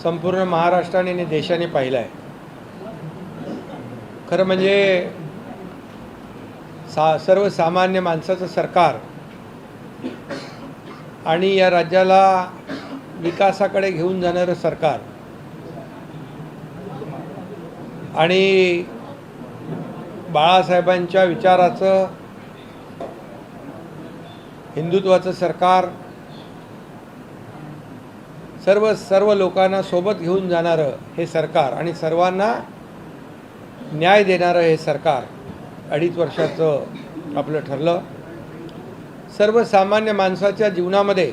संपूर्ण महाराष्ट्राने आणि देशाने पाहिलं आहे। खरं म्हणजे सर्वसामान्य माणसाचं सरकार आणि या राज्याला विकासाकडे घेऊन जाणारं सरकार आणि बाळासाहेबांच्या विचाराचं हिंदुत्वाचं सरकार सर्व लोकांना सोबत घेऊन जाणारं हे सरकार आणि सर्वांना न्याय देणारं हे सरकार 2.5 वर्षाचं आपलं ठरलं। सर्वसामान्य माणसाच्या जीवनामध्ये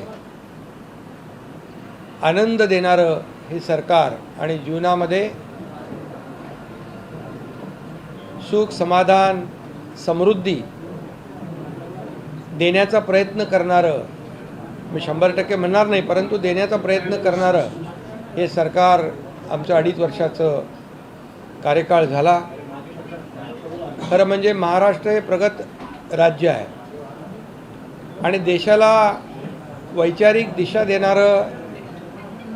आनंद देणारं हे सरकार आणि जीवनामध्ये सुख समाधान समृद्धी देण्याचा प्रयत्न करणारं, मी 100% म्हणणार नाही परंतु देण्याचा प्रयत्न करणारं हे सरकार आमचं 2.5 वर्षाचं कार्यकाळ झाला। खरं म्हणजे महाराष्ट्र हे प्रगत राज्य आहे आणि देशाला वैचारिक दिशा देणारं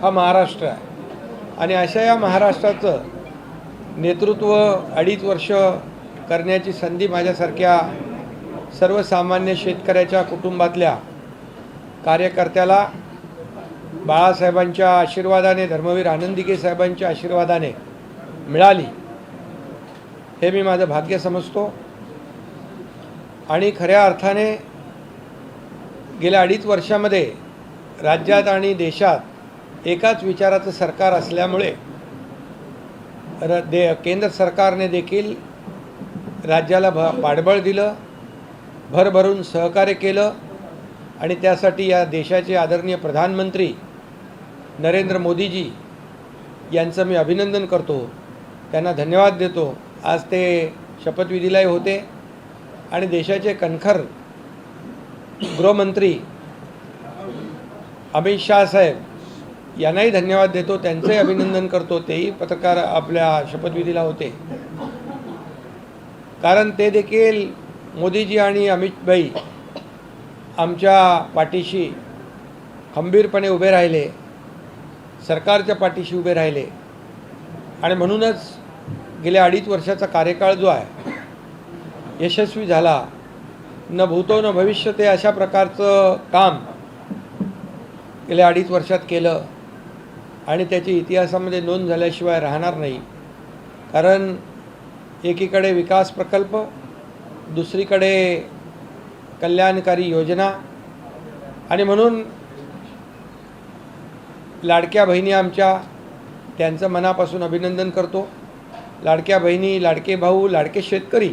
हा महाराष्ट्र आहे आणि अशा या महाराष्ट्राचं नेतृत्व 2.5 वर्ष करण्याची संधी माझ्यासारख्या सर्वसामान्य शेतकऱ्याच्या कुटुंबातल्या कार्यकर्त्याला बाळासाहेबांच्या आशीर्वादाने, धर्मवीर आनंदीके साहेबांच्या आशीर्वादाने मिळाली हे मी माझं भाग्य समजतो। आणि खऱ्या अर्थाने गेल्या 2.5 वर्षामध्ये राज्यात आणि देशात एकाच विचाराचं सरकार असल्यामुळे केंद्र सरकारने देखील राज्याला पाठबळ दिलं, भरभरून सहकार्य केलं आणि त्यासाठी या देशाचे आदरणीय प्रधानमंत्री नरेंद्र मोदीजी यांचं मी अभिनंदन करतो, त्यांना धन्यवाद देतो। आज ते शपथविधीलाही होते आणि देशाचे कणखर गृहमंत्री अमित शाह साहेब यांनाही धन्यवाद देतो, त्यांचंही अभिनंदन करतो, तेही पत्रकार आपल्या शपथविधीला होते। कारण ते देखील मोदीजी आणि अमित भाई आमच्या पाठीशी खंबीरपणे उभे राहिले, सरकारच्या पाठीशी उभे राहिले आणि म्हणूनच गेल्या 2.5 वर्षाचा कार्यकाळ जो आहे यशस्वी झाला। न भूतो न भविष्य ते अशा प्रकारचं काम गेल्या 2.5 वर्षात केलं आणि त्याची इतिहासामध्ये नोंद झाल्याशिवाय राहणार नाही। कारण एकीकडे विकास प्रकल्प, दुसरीकडे कल्याणकारी योजना आणि म्हणून लाडक्या बहिणी आमच्या त्यांचं मनापासून अभिनंदन करतो। लाडक्या बहिणी, लाडके भाऊ, लाडके शेतकरी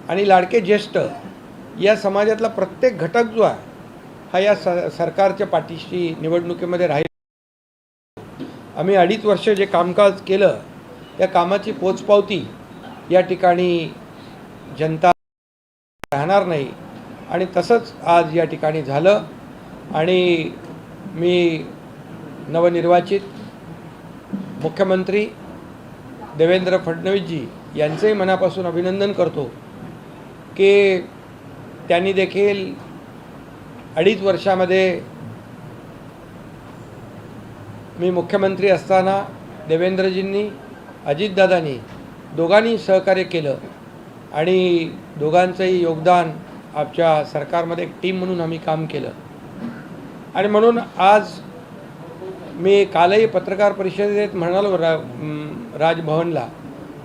आणि लाडके ज्येष्ठ या समाजातला प्रत्येक घटक जो आहे हा या सरकारच्या पाठीशी निवडणुकीमध्ये राहील। आम्ही 2.5 वर्ष जे कामकाज केलं त्या कामाची पोचपावती या ठिकाणी जनता राहणार नाही आणि तसंच आज या ठिकाणी झालं आणि मी नवनिर्वाचित मुख्यमंत्री देवेंद्र फडणवीसजी यांचंही मनापासून अभिनंदन करतो की त्यांनी देखील 2.5 वर्षामध्ये मी मुख्यमंत्री असताना देवेंद्रजींनी, अजितदादांनी दोघांनी सहकार्य केलं आणि दोघांचंही योगदान आमच्या सरकारमध्ये एक टीम म्हणून आम्ही काम केलं आणि म्हणून आज मी कालही पत्रकार परिषदेत म्हणालो राजभवनला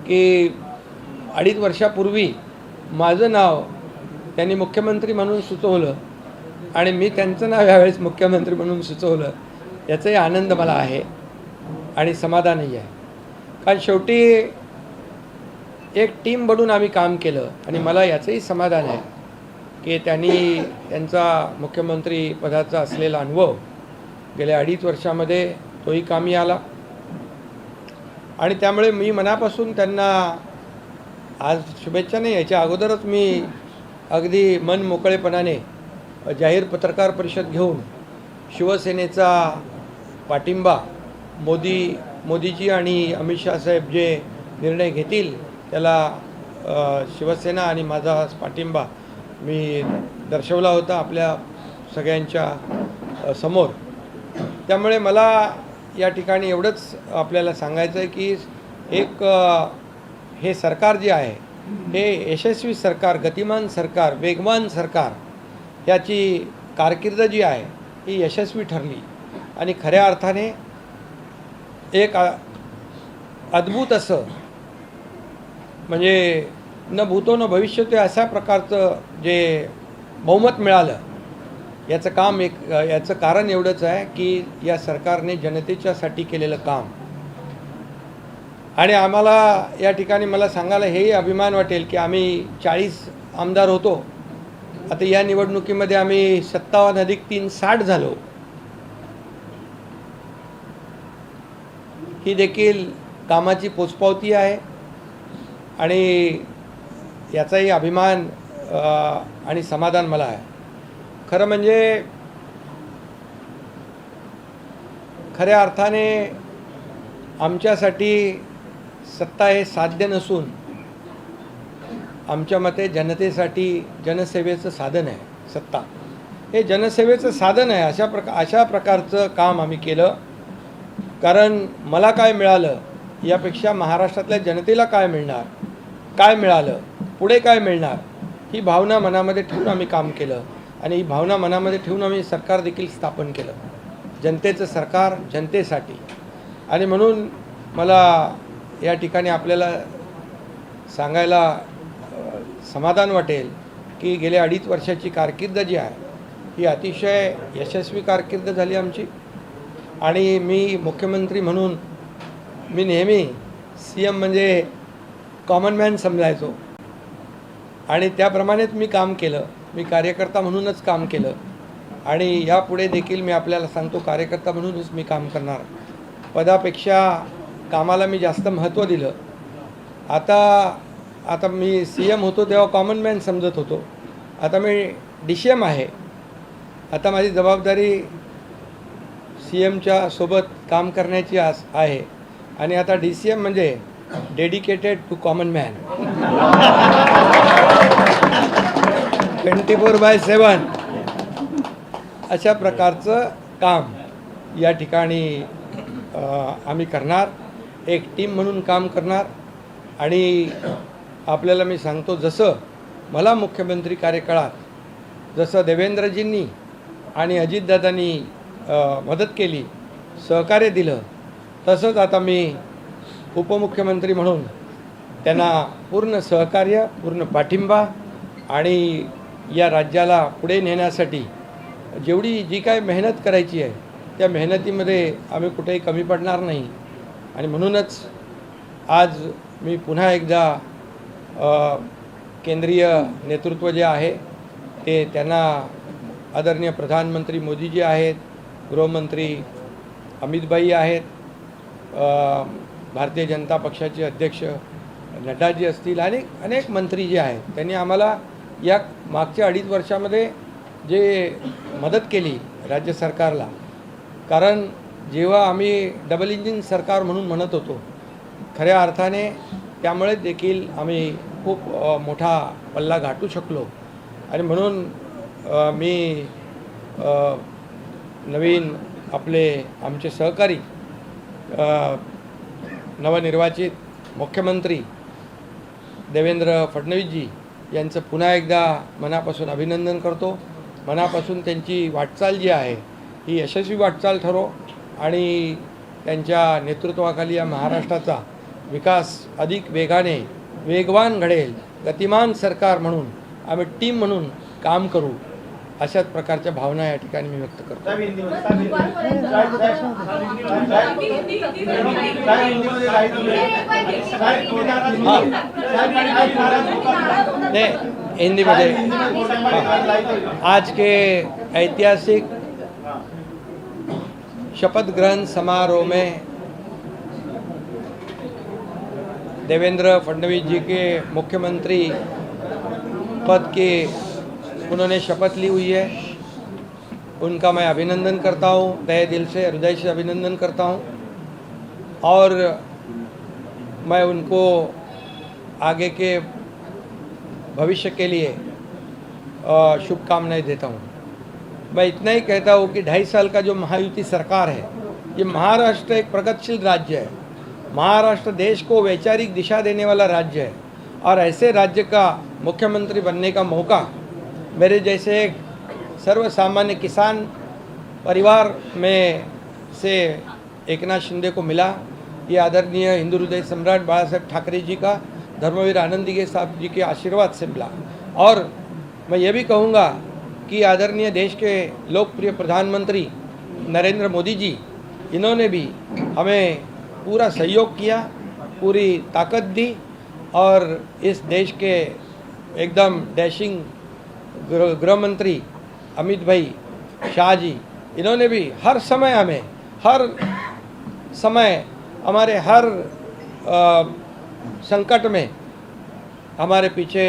की 2.5 वर्षापूर्वी माझं नाव त्यांनी मुख्यमंत्री म्हणून सुचवलं आणि मी त्यांचं नाव यावेळेस मुख्यमंत्री म्हणून सुचवलं, याचाही आनंद मला आहे आणि समाधानही आहे। कारण शेवटी एक टीम बनून आम्ही काम केलं आणि मला याचंही समाधान आहे की त्यांनी त्यांचा मुख्यमंत्री पदाचा असलेला अनुभव गेल्या 2.5 वर्षामध्ये तोही कामी आला आणि त्यामुळे मी मनापासून त्यांना आज शुभेच्छा नाही, याच्या अगोदरच मी अगदी मन मोकळेपणाने जाहीर पत्रकार परिषद घेऊन शिवसेनेचा पाठिंबा मोदीजी आणि अमित शाह साहेब जे निर्णय घेतील त्याला शिवसेना आणि माझा पाठिंबा मी दर्शवला होता आपल्या सगळ्यांच्या समोर। त्यामुळे मला या ठिकाणी एवढंच आपल्याला सांगायचं आहे की एक हे सरकार जे आहे हे यशस्वी सरकार, गतिमान सरकार, वेगवान सरकार याची कारकीर्द जी आहे ही यशस्वी ठरली आणि खऱ्या अर्थाने एक अद्भुत असं म्हणजे न भूतो न भविष्यतो अशा प्रकारचं जे बहुमत मिळालं याचं कारण एवढंच आहे की या सरकारने जनतेच्यासाठी केलेलं काम. आणि आम्हाला या ठिकाणी मला सांगायला हेही अभिमान वाटेल की आम्ही 40 आमदार होतो, आता या निवडणुकीमध्ये आम्ही 57+3 60 झालो. ही देखील कामाची पोचपावती आहे आणि याचाही अभिमान आणि समाधान मला आहे. खरं म्हणजे खऱ्या अर्थाने आमच्यासाठी सत्ता हे साध्य नसून आमच्या मते जनतेसाठी जनसेवेचं साधन आहे. सत्ता हे जनसेवेचं साधन आहे. अशा प्रकारचं काम आम्ही केलं. कारण मला काय मिळालं यापेक्षा महाराष्ट्रातल्या जनतेला काय मिळणार, काय मिळालं, पुढे काय मिळणार ही भावना मनामध्ये ठेवून आम्ही काम केलं आणि ही भावना मनामध्ये ठेवून आम्ही सरकार देखील स्थापन केलं. जनतेचं सरकार जनतेसाठी. आणि म्हणून मला या ठिकाणी आपल्याला सांगायला समाधान वाटेल की गेल्या 2.5 वर्षाची कारकीर्द जी आहे ही अतिशय यशस्वी कारकीर्द झाली आमची. आणि मी मुख्यमंत्री म्हणून मी नेहमी CM म्हणजे कॉमन मॅन समजायचो आणि त्याप्रमाणेच मी काम केलं. मी कार्यकर्ता म्हणूनच काम केलं आणि यापुढे देखील मी आपल्याला सांगतो कार्यकर्ता म्हणूनच मी काम करणार. पदापेक्षा कामाला मी जास्त महत्त्व दिलं. आता मी CM होतो तेव्हा कॉमन मॅन समजत होतो, आता मी DCM आहे. आता माझी जबाबदारी CMच्या सोबत काम करण्याची आहे आणि आता DCM म्हणजे डेडिकेटेड टू कॉमन मॅन. 24/7 अशा प्रकारचं काम या ठिकाणी आम्ही करणार. एक टीम म्हणून काम करणार. आणि आपल्याला मी सांगतो जसं मला मुख्यमंत्री कार्यकाळात जसं देवेंद्रजींनी आणि अजितदादांनी मदत केली, सहकार्य दिलं, तसंच आता मी उपमुख्यमंत्री म्हणून त्यांना पूर्ण सहकार्य, पूर्ण पाठिंबा आणि या राज्याला पुढे नेण्यासाठी जी काय मेहनत करायची आहे त्या मेहनतीमध्ये आम्ही कुठेही कमी पडणार नाही. आणि म्हणूनच आज मी पुन्हा एकदा केंद्रीय नेतृत्व जे आहे ते त्यांना आदरणीय प्रधानमंत्री मोदीजी आहेत, गृहमंत्री अमितभाई आहेत, भारतीय जनता पक्षाचे अध्यक्ष नड्डाजी असतील आणि अनेक मंत्री जे आहेत त्यांनी आम्हाला या मागच्या 2.5 वर्षामध्ये जे मदत केली राज्य सरकारला. कारण जेव्हा आम्ही डबल इंजिन सरकार म्हणून म्हणत होतो खऱ्या अर्थाने त्यामुळे देखील आम्ही खूप मोठा पल्ला गाठू शकलो. आणि म्हणून मी नवीन आमचे सहकारी नवनिर्वाचित मुख्यमंत्री देवेंद्र फडणवीसजी यांचं पुन्हा एकदा मनापासून अभिनंदन करतो. मनापासून त्यांची वाटचाल जी आहे ही यशस्वी वाटचाल ठरो आणि त्यांच्या नेतृत्वाखाली या महाराष्ट्राचा विकास अधिक वेगवान घडेल. गतिमान सरकार म्हणून आम्ही टीम म्हणून काम करू अशाच प्रकारच्या भावना या ठिकाणी मी व्यक्त करतो. हिंदी में आज के ऐतिहासिक शपथ ग्रहण समारोह में देवेंद्र फडणवीस जी के मुख्यमंत्री पद के उन्होंने शपथ ली हुई है. उनका मैं अभिनंदन करता हूँ, तहे दिल से हृदय से अभिनंदन करता हूँ और मैं उनको आगे के भविष्य के लिए शुभकामनाएं देता हूँ. मैं इतना ही कहता हूँ कि 2.5 साल का जो महायुति सरकार है ये महाराष्ट्र एक प्रगतिशील राज्य है। महाराष्ट्र देश को वैचारिक दिशा देने वाला राज्य है और ऐसे राज्य का मुख्यमंत्री बनने का मौका मेरे जैसे एक सर्वसामान्य किसान परिवार में से एकनाथ शिंदे को मिला। ये आदरणीय हिंदू हृदय सम्राट बाला साहेब ठाकरे जी का, धर्मवीर आनंदी साहब जी के आशीर्वाद से मिला। और मैं ये भी कहूँगा कि आदरणीय देश के लोकप्रिय प्रधानमंत्री नरेंद्र मोदी जी, इन्होंने भी हमें पूरा सहयोग किया, पूरी ताकत दी और इस देश के एकदम डैशिंग गृह मंत्री अमित भाई शाह जी, इन्होंने भी हर समय हमारे हर संकट में हमारे पीछे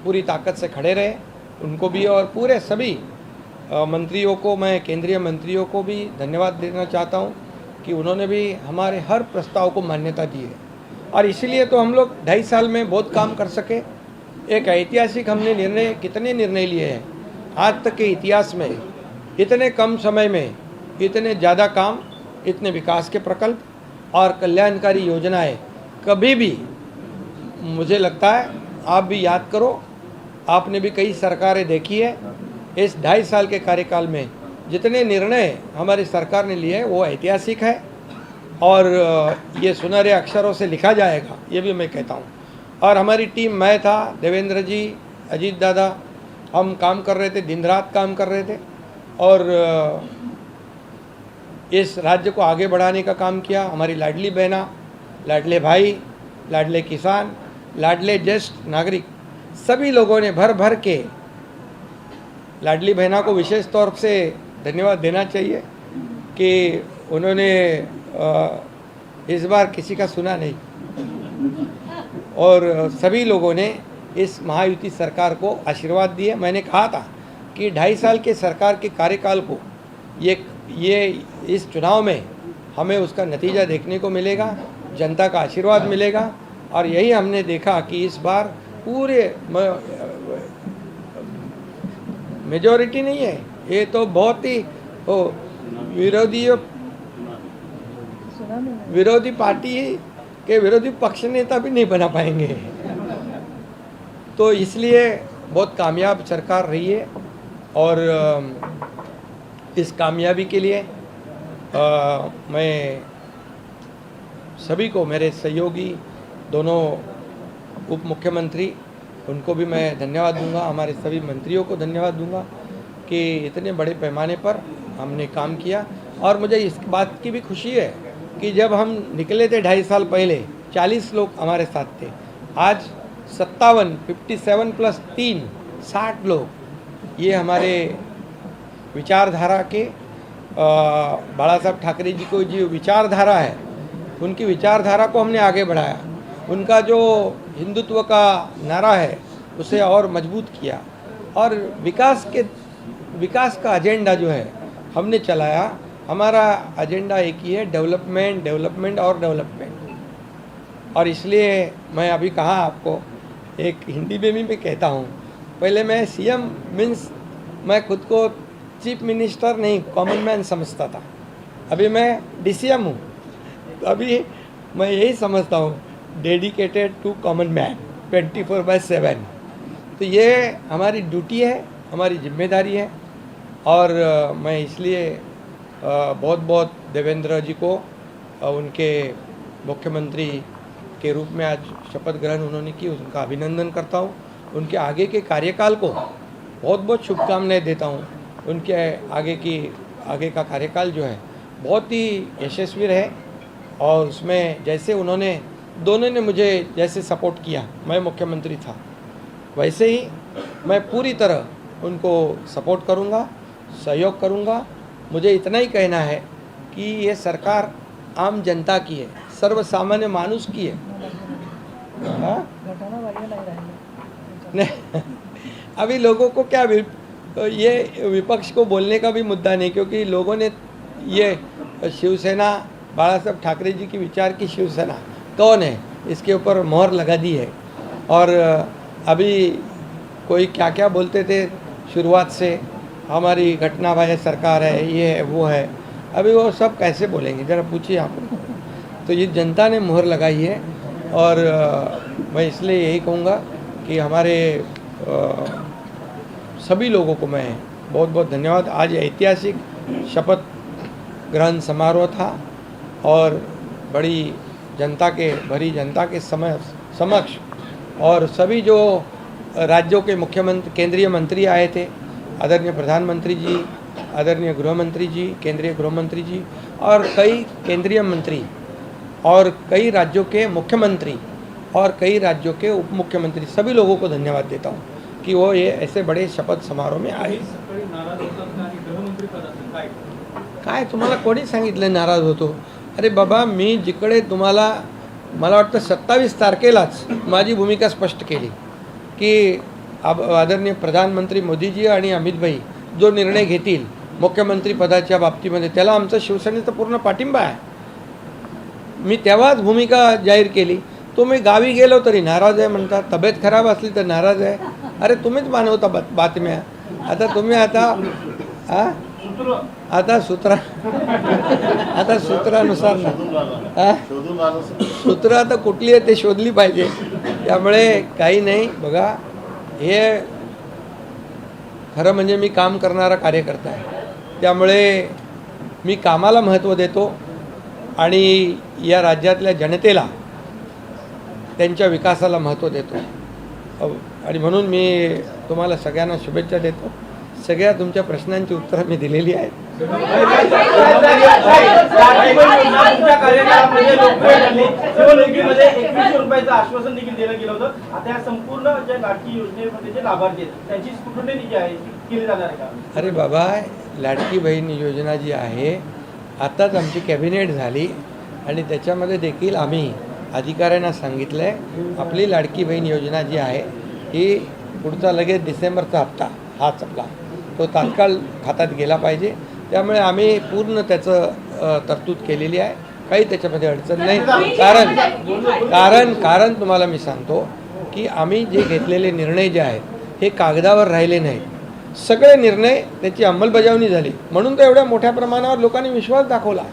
पूरी ताकत से खड़े रहे। उनको भी और पूरे सभी मंत्रियों को, मैं केंद्रीय मंत्रियों को भी धन्यवाद देना चाहता हूं कि उन्होंने भी हमारे हर प्रस्ताव को मान्यता दी है और इसीलिए तो हम लोग 2.5 साल में बहुत काम कर सके। एक ऐतिहासिक हमने कितने निर्णय लिए हैं आज तक के इतिहास में, इतने कम समय में इतने ज़्यादा काम, इतने विकास के प्रकल्प और कल्याणकारी योजनाएं कभी भी, मुझे लगता है आप भी याद करो, आपने भी कई सरकारें देखी है, इस 2.5 साल के कार्यकाल में जितने निर्णय हमारी सरकार ने लिए वो ऐतिहासिक है और ये सुनहरे अक्षरों से लिखा जाएगा, ये भी मैं कहता हूँ। और हमारी टीम, मैं था, देवेंद्र जी, अजीत दादा, हम काम कर रहे थे, दिन रात काम कर रहे थे और इस राज्य को आगे बढ़ाने का काम किया। हमारी लाडली बहना, लाडले भाई, लाडले किसान, लाडले ज्येष्ठ नागरिक, सभी लोगों ने भर भर के, लाडली बहना को विशेष तौर से धन्यवाद देना चाहिए कि उन्होंने इस बार किसी का सुना नहीं और सभी लोगों ने इस महायुति सरकार को आशीर्वाद दिए। मैंने कहा था कि 2.5 साल के सरकार के कार्यकाल को ये इस चुनाव में हमें उसका नतीजा देखने को मिलेगा, जनता का आशीर्वाद मिलेगा और यही हमने देखा कि इस बार पूरे मेजॉरिटी नहीं है, ये तो बहुत ही विरोधी पार्टी के विरोधी पक्ष नेता भी नहीं बना पाएंगे। तो इसलिए बहुत कामयाब सरकार रही है और इस कामयाबी के लिए मैं सभी को, मेरे सहयोगी दोनों उप मुख्यमंत्री, उनको भी मैं धन्यवाद दूंगा, हमारे सभी मंत्रियों को धन्यवाद दूंगा कि इतने बड़े पैमाने पर हमने काम किया। और मुझे इस बात की भी खुशी है कि जब हम निकले थे 2.5 साल पहले 40 लोग हमारे साथ थे, आज 57 प्लस 3 60 लोग, ये हमारे विचारधारा के बाला साहब ठाकरे जी को जो विचारधारा है, उनकी विचारधारा को हमने आगे बढ़ाया। उनका जो हिंदुत्व का नारा है उसे और मजबूत किया और विकास का एजेंडा जो है हमने चलाया। हमारा एजेंडा एक ही है, डेवलपमेंट और डेवलपमेंट। और इसलिए मैं अभी कहा आपको, एक हिंदी में भी मैं कहता हूँ, पहले मैं सीएम मीन्स मैं खुद को चीफ मिनिस्टर नहीं, कॉमन मैन समझता था। अभी मैं डीसीएम हूँ, तो अभी मैं यही समझता हूँ, डेडिकेटेड टू कॉमन मैन 24/7। तो ये हमारी ड्यूटी है, हमारी जिम्मेदारी है और मैं इसलिए बहुत देवेंद्र जी को उनके मुख्यमंत्री के रूप में आज शपथ ग्रहण उन्होंने की, उनका अभिनंदन करता हूँ। उनके आगे के कार्यकाल को बहुत शुभकामनाएं देता हूँ। उनके आगे का कार्यकाल जो है बहुत ही यशस्वी रहे और उसमें जैसे उन्होंने, दोनों ने मुझे जैसे सपोर्ट किया, मैं मुख्यमंत्री था, वैसे ही मैं पूरी तरह उनको सपोर्ट करूँगा, सहयोग करूँगा। मुझे इतना ही कहना है कि ये सरकार आम जनता की है, सर्वसामान्य मानुष की है। नहीं, अभी लोगों को क्या, ये विपक्ष को बोलने का भी मुद्दा नहीं, क्योंकि लोगों ने ये शिवसेना, बाला साहब ठाकरे जी की विचार की शिवसेना कौन है, इसके ऊपर मोहर लगा दी है। और अभी कोई क्या क्या बोलते थे शुरुआत से, हमारी घटनाबाह्य सरकार है, ये है वो है। अभी वो सब कैसे बोलेंगे, ज़रा पूछिए आप उनको। तो ये जनता ने मोहर लगाई है और मैं इसलिए यही कहूँगा कि हमारे सभी लोगों को मैं बहुत बहुत धन्यवाद। आज ऐतिहासिक शपथ ग्रहण समारोह था और बड़ी भरी जनता के समक्ष और सभी जो राज्यों के मुख्यमंत्री, केंद्रीय मंत्री आए थे, आदरणीय प्रधानमंत्री जी, आदरणीय गृह मंत्री जी, केंद्रीय गृह मंत्री जी और कई केंद्रीय मंत्री और कई राज्यों के मुख्यमंत्री और कई राज्यों के उप मुख्यमंत्री, सभी लोगों को धन्यवाद देता हूँ की वो ये ऐसे बड़े शपथ समारोह में आए। काय तुम्हाला कोणी सांगितलं नाराज होतो? अरे बाबा, मी जिकडे तुम्हाला मला वाटतं 27 तारखेलाच माझी भूमिका स्पष्ट केली की आदरणीय प्रधानमंत्री मोदीजी आणि अमितभाई जो निर्णय घेतील मुख्यमंत्री पदाच्या बाबतीमध्ये त्याला आमचा शिवसेनेचा पूर्ण पाठिंबा आहे। मी तेव्हाच भूमिका जाहीर केली। तुम्ही गावी गेलो तरी नाराज आहे म्हणता, तब्येत खराब असली तर नाराज आहे। अरे तुम्हीच मानवता बातम्या। आता तुम्ही आता सूत्रानुसार सूत्र आता कुठली आहे ते शोधली पाहिजे। त्यामुळे काही नाही बघा, हे खरं म्हणजे मी काम करणारा कार्यकर्ता आहे, त्यामुळे मी कामाला महत्त्व देतो आणि या राज्यातल्या जनतेला त्यांच्या विकासाला महत्त्व देतो आणि म्हणून मी तुम्हाला सगळ्यांना शुभेच्छा देतो। सगळ्या तुमच्या प्रश्नांची उत्तरं मी दिलेली आहेत। आश्वासन देखील दिलं गेलं होतं। आता या संपूर्ण ज्या लाडकी योजनेमध्ये जे लाभार्थी आहेत त्यांची स्क्रुटनी जी आहे केली जाणार आहे का? अरे बाबा, लाडकी बहीण योजना जी आहे आताच आमची कॅबिनेट झाली आणि त्याच्यामध्ये देखील आम्ही अधिकाऱ्यांना सांगितलं आहे आपली लाडकी बहीण योजना जी आहे ही पुढचा लगेच डिसेंबरचा हप्ता हाच आपला तो तात्काळ खात्यात गेला पाहिजे। त्यामुळे आम्ही पूर्ण त्याचं तरतूद केलेली आहे, काही त्याच्यामध्ये अडचण नाही। कारण तुम्हाला मी सांगतो की आम्ही जे घेतलेले निर्णय जे आहेत हे कागदावर राहिले नाहीत, सगळे निर्णय त्याची अंमलबजावणी झाली, म्हणून तर एवढ्या मोठ्या प्रमाणावर लोकांनी विश्वास दाखवला।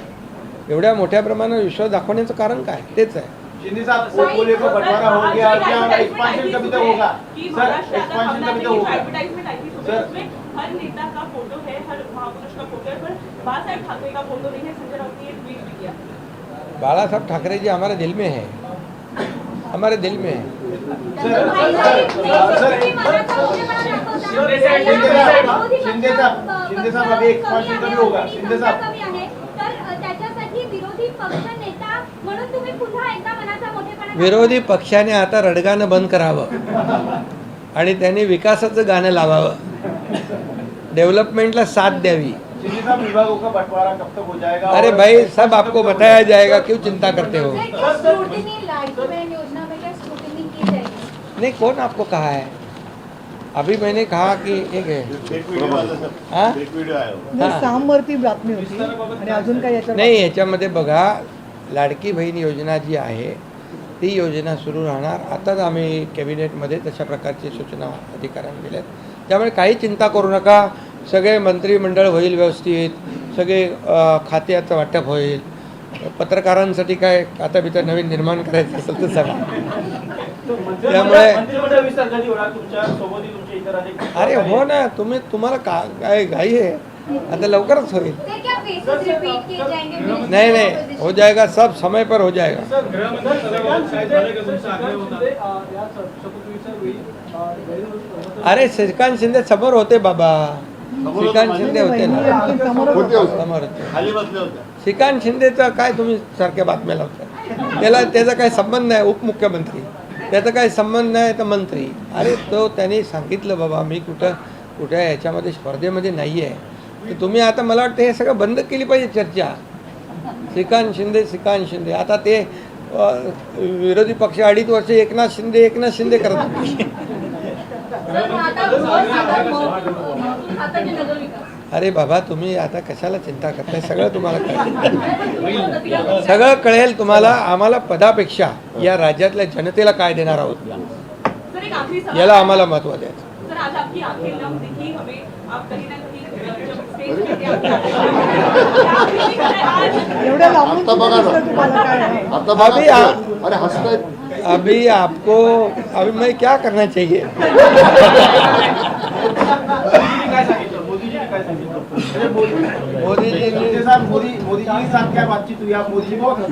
एवढ्या मोठ्या प्रमाणावर विश्वास दाखवण्याचं कारण काय? तेच आहे। शिंदे साहब, बोले को बंटवारा हो गया, क्या एक्सपेंशन कभी तक होगा? सर, एक्सपेंशन कभी तक होगा? सर, हर नेता का फोटो है, हर महापुरुष का फोटो है, पर बाळासाहेब ठाकरे का फोटो नहीं है। संजय राउत ने एक ट्वीट भी किया। बाळासाहेब ठाकरे जी हमारे दिल में है, हमारे दिल में है। शिंदे साहब अभी एक्सपेंशन कभी होगा? शिंदे साहब विरोधी पक्षाने आता रडगाणं बंद करावं आणि त्यांनी विकासाचं गाणं लावावं, डेव्हलपमेंटला साथ द्यावी। विभागों का बंटवारा कब तक हो जाएगा? अरे भाई, सब आपको बताया जाएगा, क्यों चिंता करते हो? नहीं, कौन आपको कहा है? अभी मैंने कहा कि एक है सामवरती बातमी होती आणि अजून काय याच्यावर नाही। याच्यामध्ये बघा, लाडकी बहीण योजना जी आहे ती योजना सुरू राहणार। आताच आम्ही कॅबिनेटमध्ये तशा प्रकारची सूचना अधिकाऱ्यांना दिल्यात, त्यामुळे काही चिंता करू नका। सगळे मंत्रिमंडळ होईल व्यवस्थित, सगळे खात्याचं वाटप होईल। पत्रकारांसाठी काय आता बितर नवीन निर्माण करायचं असेल तर सांगा। त्यामुळे अरे हो ना, तुम्हाला काय घाई आहे? आता लवकरच होईल। नहीं, हो जाएगा, सब समय पर हो जाएगा। अरे श्रीकांत शिंदे समोर होते बाबा, श्रीकांत शिंदे होते ना समोर होते। श्रीकांत शिंदेचं काय तुम्ही सारख्या बातम्या लावता? त्याचा काय संबंध नाही, उपमुख्यमंत्री, त्याचा काय संबंध नाही तर मंत्री। अरे तो त्यांनी सांगितलं बाबा मी कुठं याच्यामध्ये स्पर्धेमध्ये नाही आहे, तर तुम्ही आता मला वाटतं हे सगळं बंद केली पाहिजे चर्चा। श्रीकांत शिंदे आता ते विरोधी पक्ष 2.5 वर्ष एकनाथ शिंदे करत होते। अरे बाबा, तुम्ही आता कशाला चिंता करताय? सगळं तुम्हाला कळेल, सगळं कळेल तुम्हाला। आम्हाला पदापेक्षा या राज्यातल्या जनतेला काय देणार आहोत याला आम्हाला महत्त्व द्यायचं। सर, आज आपकी आंखें नम दिखी हमें, आप कहीं ना कहीं जब पेज पे दिया आपने। क्या फीलिंग है आज? एवढ्या लांबून आता बघा ना. दिसलं तुम्हाला काय आहे? आता बघा अभी ना. अरे हसतायत. अभी आपको अभी मैं क्या करना चाहिए? मोदीजीने काय सांगितलं? म्हणजे मोदी जी ने मोदी जी के साथ क्या बातचीत हुई? आप मोदी जी को